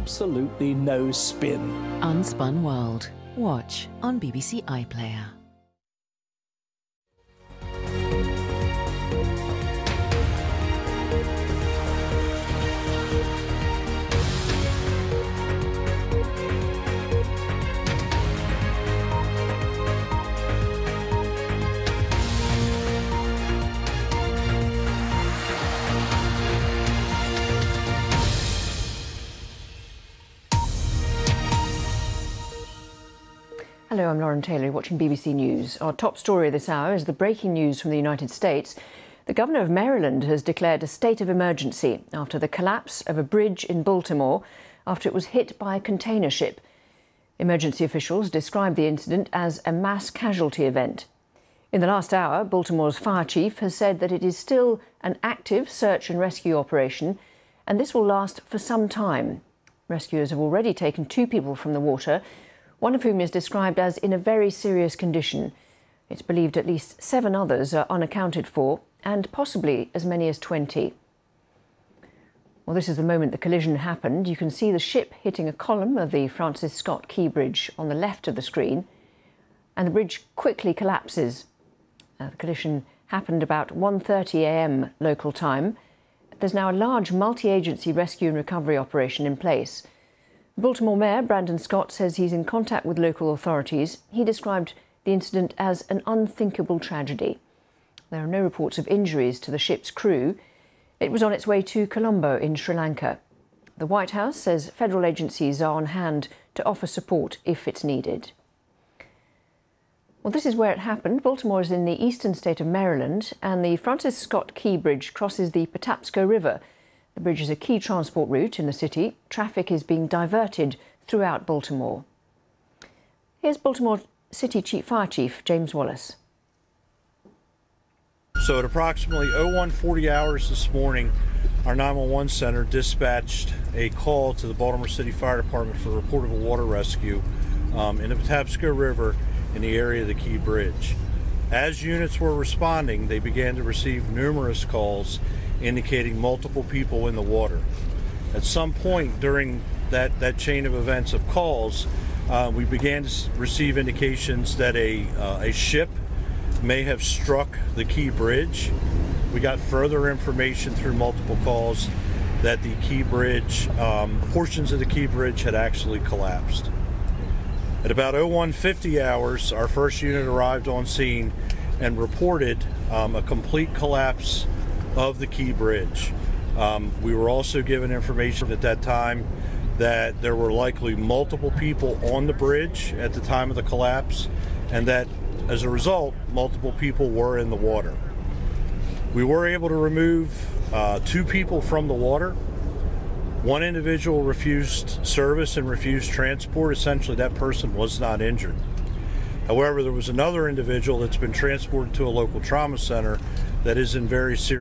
absolutely no spin. Unspun World. Watch on BBC iPlayer. Hello, I'm Lauren Taylor, watching BBC News. Our top story this hour is the breaking news from the United States. The Governor of Maryland has declared a state of emergency after the collapse of a bridge in Baltimore after it was hit by a container ship. Emergency officials described the incident as a mass casualty event. In the last hour, Baltimore's fire chief has said that it is still an active search and rescue operation, and this will last for some time. Rescuers have already taken 2 people from the water, one of whom is described as in a very serious condition. It's believed at least 7 others are unaccounted for, and possibly as many as 20. Well, this is the moment the collision happened. You can see the ship hitting a column of the Francis Scott Key Bridge on the left of the screen, and the bridge quickly collapses. The collision happened about 1:30 a.m. local time. There's now a large multi-agency rescue and recovery operation in place. Baltimore Mayor Brandon Scott says he's in contact with local authorities. He described the incident as an unthinkable tragedy. There are no reports of injuries to the ship's crew. It was on its way to Colombo in Sri Lanka. The White House says federal agencies are on hand to offer support if it's needed. Well, this is where it happened. Baltimore is in the eastern state of Maryland, and the Francis Scott Key Bridge crosses the Patapsco River. The bridge is a key transport route in the city. Traffic is being diverted throughout Baltimore. Here's Baltimore City Fire Chief James Wallace. So at approximately 01:40 hours this morning, our 911 center dispatched a call to the Baltimore City Fire Department for report of a water rescue in the Patapsco River in the area of the Key Bridge. As units were responding, they began to receive numerous calls indicating multiple people in the water. At some point during that chain of events of calls, we began to receive indications that a ship may have struck the Key Bridge. We got further information through multiple calls that the Key Bridge, portions of the Key Bridge had actually collapsed. At about 01:50 hours, our first unit arrived on scene and reported a complete collapse of the Key Bridge. We were also given information at that time that there were likely multiple people on the bridge at the time of the collapse, and that as a result, multiple people were in the water. We were able to remove 2 people from the water. 1 individual refused service and refused transport. Essentially, that person was not injured. However, there was another individual that's been transported to a local trauma center that is in very serious